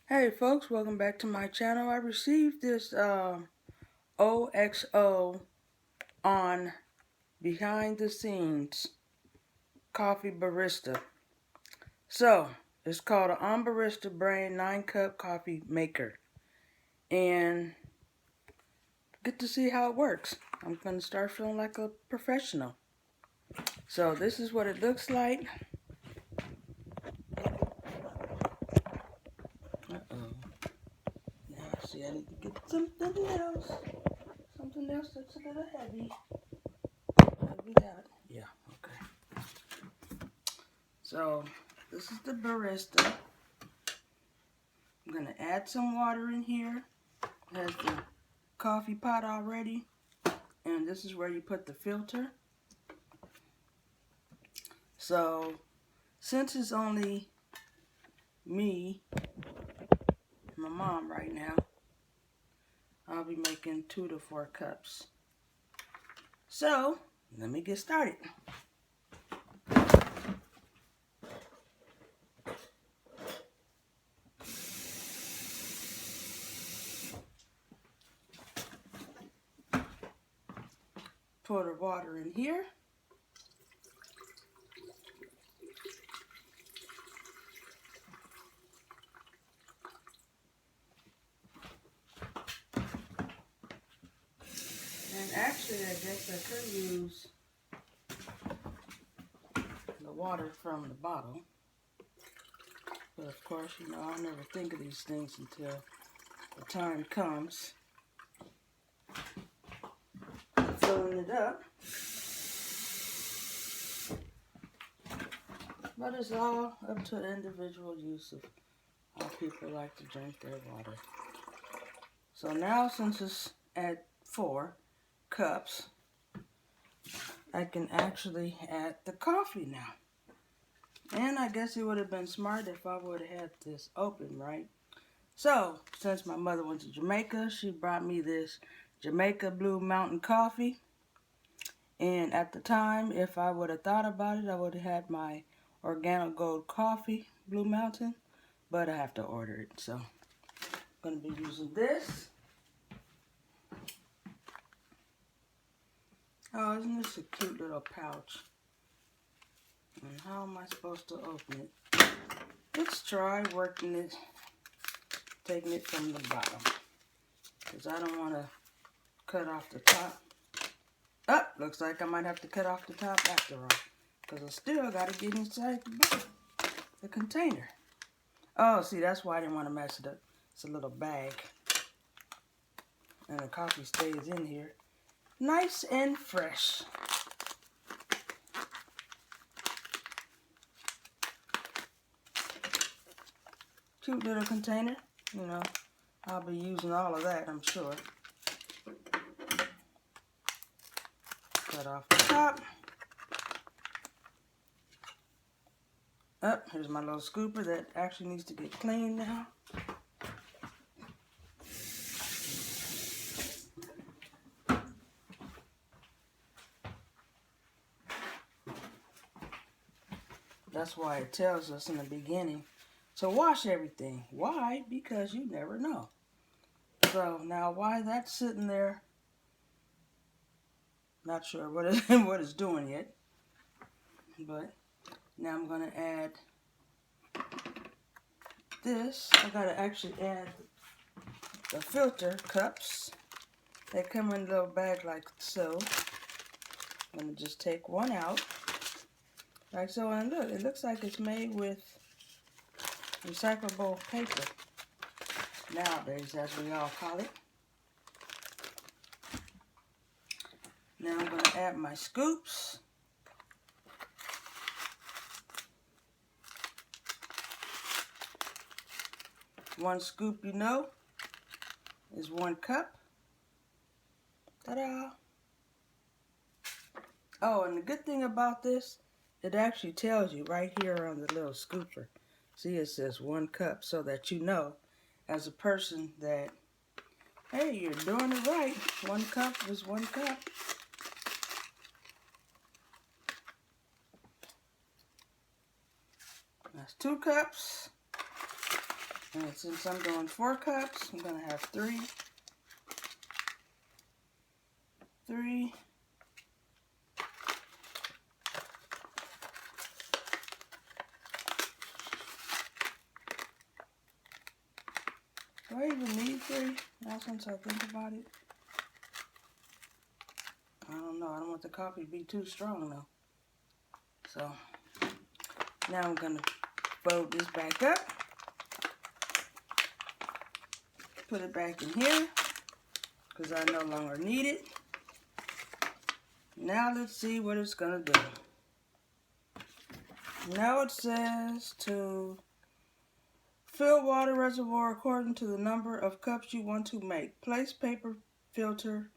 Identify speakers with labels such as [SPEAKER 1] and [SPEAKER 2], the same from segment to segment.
[SPEAKER 1] Hey folks, welcome back to my channel. I received this OXO on behind the scenes coffee barista. So it's called an Barista Brain-9-Cup coffee maker, and get to see how it works. I'm gonna start feeling like a professional. So this is what it looks like. Now see, I need to get something else that's a little heavy. We got it. Yeah, okay. So this is the barista. I'm gonna add some water in here. It has the coffee pot already, and this is where you put the filter. So since it's only me and my mom right now, I'll be making 2 to 4 cups. So let me get started. Pour the water in here. And actually, I guess I could use the water from the bottle. But of course, you know, I never think of these things until the time comes. Filling it up. But it's all up to the individual use of how people like to drink their water. So now, since it's at 4 cups, I can actually add the coffee now. And I guess it would have been smart if I would have had this open, right? So, since my mother went to Jamaica, she brought me this Jamaica Blue Mountain coffee. And at the time, if I would have thought about it, I would have had my Organic Gold coffee, Blue Mountain. But I have to order it, so I'm going to be using this. Oh, isn't this a cute little pouch? And how am I supposed to open it? Let's try working it, taking it from the bottom. Because I don't want to cut off the top. Oh, looks like I might have to cut off the top after all. Because I still got to get inside the container. Oh, see, that's why I didn't want to mess it up. It's a little bag. And the coffee stays in here. Nice and fresh. Cute little container. You know, I'll be using all of that, I'm sure. Cut off the top. Oh, here's my little scooper that actually needs to get cleaned now. That's why it tells us in the beginning to wash everything. Why? Because you never know. So now why that's sitting there, not sure what it's doing yet. But now I'm going to add this. I got to actually add the filter cups. They come in a little bag like so. I'm going to just take one out. Like so, and look, it looks like it's made with recyclable paper nowadays, as we all call it. Now I'm going to add my scoops. One scoop, you know, is 1 cup. Ta-da! Oh, and the good thing about this, it actually tells you right here on the little scooper. See, it says 1 cup, so that you know, as a person, that, hey, you're doing it right. 1 cup is 1 cup. That's 2 cups. And since I'm doing 4 cups, I'm going to have 3. Do I even need 3? Now since I think about it. I don't know. I don't want the coffee to be too strong though. So now I'm going to fold this back up. Put it back in here because I no longer need it. Now let's see what it's going to do. Now it says to fill water reservoir according to the number of cups you want to make. Place paper filter,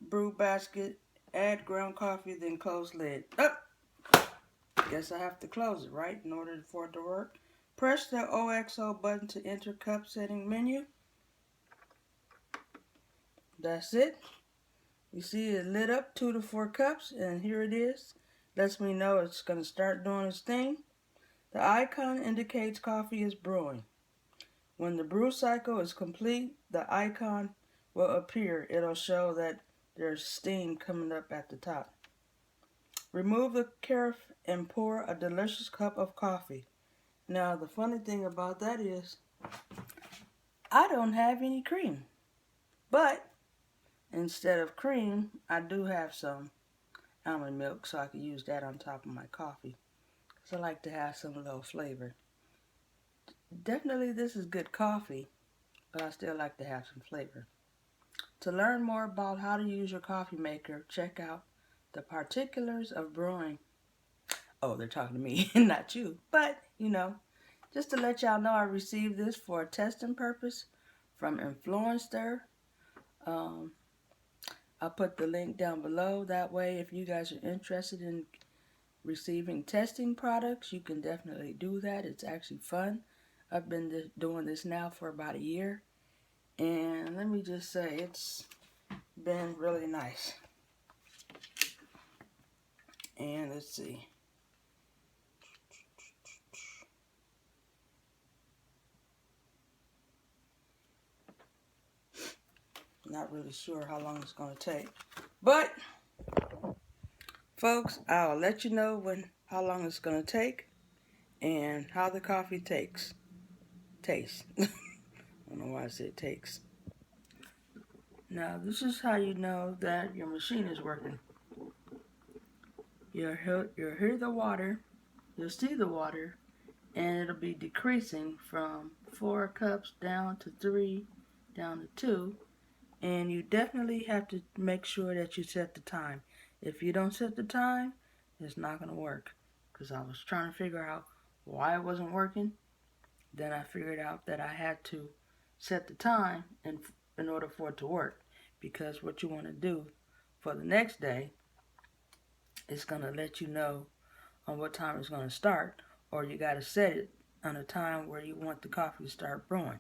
[SPEAKER 1] brew basket, add ground coffee, then close lid. Up. Guess I have to close it, right, in order for it to work. Press the OXO button to enter cup setting menu. That's it. You see it lit up 2 to 4 cups, and here it is. Lets me know it's going to start doing its thing. The icon indicates coffee is brewing. When the brew cycle is complete, the icon will appear. It'll show that there's steam coming up at the top. Remove the carafe and pour a delicious cup of coffee. Now, the funny thing about that is, I don't have any cream. But, instead of cream, I do have some almond milk, so I can use that on top of my coffee. Because I like to have some little flavor. Definitely this is good coffee, but I still like to have some flavor. To learn more about how to use your coffee maker, check out the particulars of brewing. Oh, they're talking to me, not you. But, you know, just to let y'all know, I received this for a testing purpose from Influencer. I'll put the link down below. That way, if you guys are interested in receiving testing products, you can definitely do that. It's actually fun. I've been doing this now for about a year. And let me just say, it's been really nice. And let's see. Not really sure how long it's going to take. But, folks, I'll let you know how long it's going to take and how the coffee tastes. I don't know why I said takes. Now, this is how you know that your machine is working. You'll hear the water, you'll see the water, and it'll be decreasing from 4 cups down to 3, down to 2. And you definitely have to make sure that you set the time. If you don't set the time, it's not going to work. Because I was trying to figure out why it wasn't working. Then I figured out that I had to set the time in order for it to work. Because what you want to do for the next day is going to let you know on what time it's going to start. Or you got to set it on a time where you want the coffee to start brewing.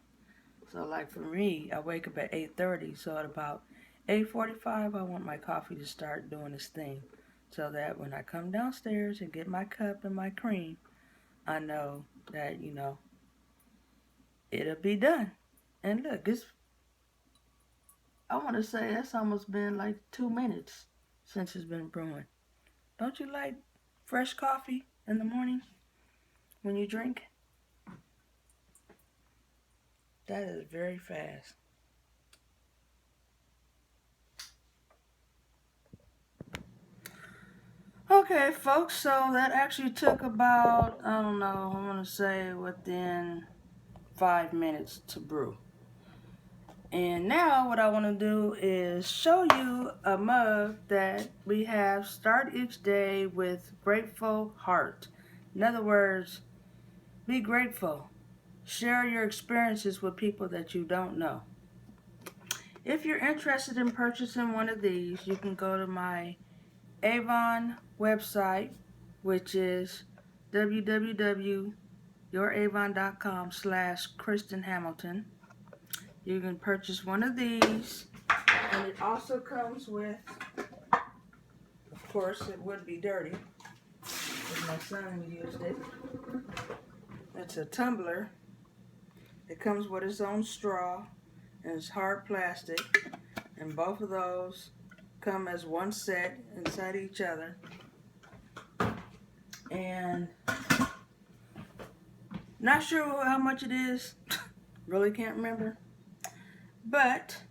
[SPEAKER 1] So like for me, I wake up at 8:30, so at about 8:45, I want my coffee to start doing its thing. So that when I come downstairs and get my cup and my cream, I know that, you know, it'll be done. And look, I want to say that's almost been like 2 minutes since it's been brewing. Don't you like fresh coffee in the morning when you drink? That is very fast. Okay, folks, so that actually took about, I don't know, I want to say within 5 minutes to brew. And now what I want to do is show you a mug that we have start each day with grateful heart. In other words, be grateful. Share your experiences with people that you don't know. If you're interested in purchasing one of these, you can go to my Avon website, which is www.youravon.com/Kristen Hamilton. You can purchase one of these, and it also comes with, of course, it would be dirty, because my son used it. It's a tumbler. It comes with its own straw and it's hard plastic, and both of those come as one set inside each other. And not sure how much it is, really can't remember, but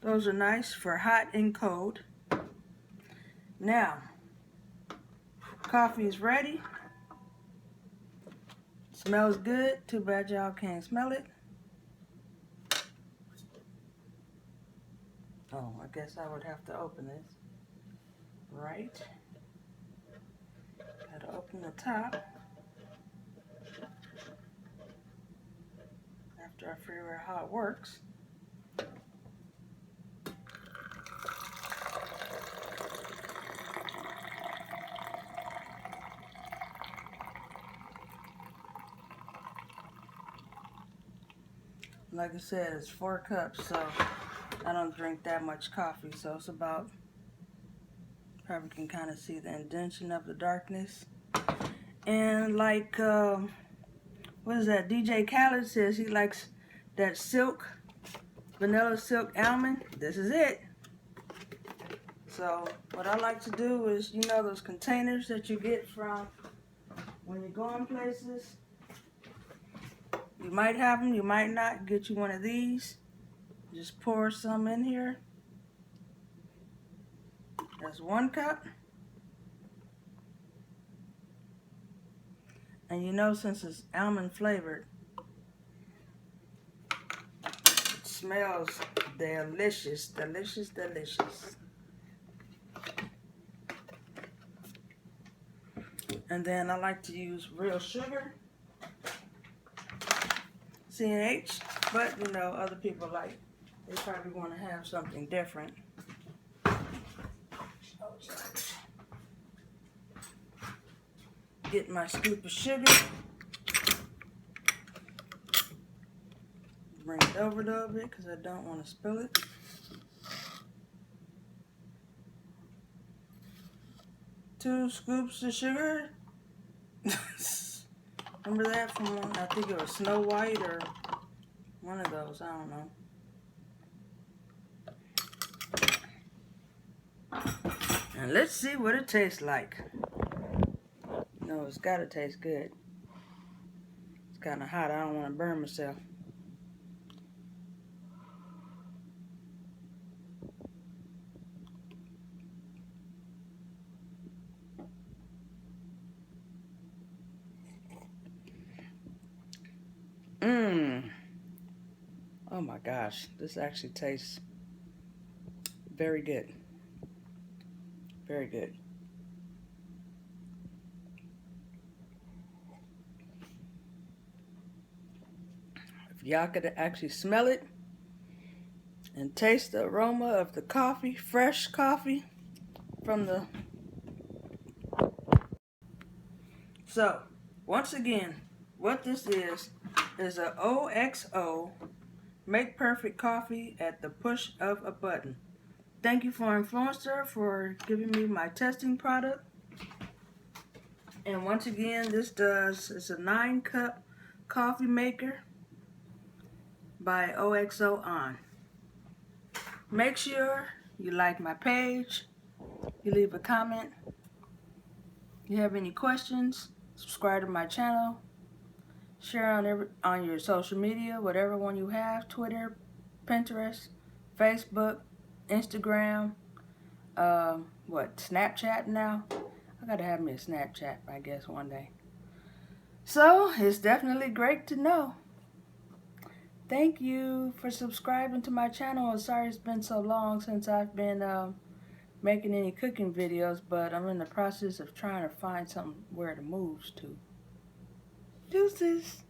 [SPEAKER 1] those are nice for hot and cold. Now, coffee is ready. Smells good. Too bad y'all can't smell it. Oh, I guess I would have to open this. Right. Gotta open the top. After I figure out how it works. Like I said, it's 4 cups, so I don't drink that much coffee, so it's about, probably can kind of see the indentation of the darkness. And like, what is that? DJ Khaled says he likes that silk, vanilla silk almond. This is it. So what I like to do is, you know those containers that you get from when you're going places? You might have them, you might not. Get you one of these. Just pour some in here. That's 1 cup. And you know, since it's almond flavored, it smells delicious, delicious, delicious. And then I like to use real sugar, CNH, but you know, other people like, they probably want to have something different. Get my scoop of sugar. Bring it over a little bit because I don't want to spill it. Two scoops of sugar. Remember that from one, I think it was Snow White or one of those, I don't know. And let's see what it tastes like. No, it's gotta taste good. It's kind of hot, I don't want to burn myself. Oh my gosh, this actually tastes very good. Very good. If y'all could actually smell it and taste the aroma of the coffee, fresh coffee from the... So, once again, what this is a OXO Make Perfect Coffee at the push of a button. Thank you for Influencer for giving me my testing product. And once again, it's a 9-cup coffee maker by OXO on. Make sure you like my page, you leave a comment. If you have any questions, subscribe to my channel. Share on your social media, whatever one you have, Twitter, Pinterest, Facebook, Instagram, Snapchat now? I gotta have me a Snapchat, I guess, one day. So, it's definitely great to know. Thank you for subscribing to my channel. Sorry it's been so long since I've been making any cooking videos, but I'm in the process of trying to find somewhere to move to. Deuces.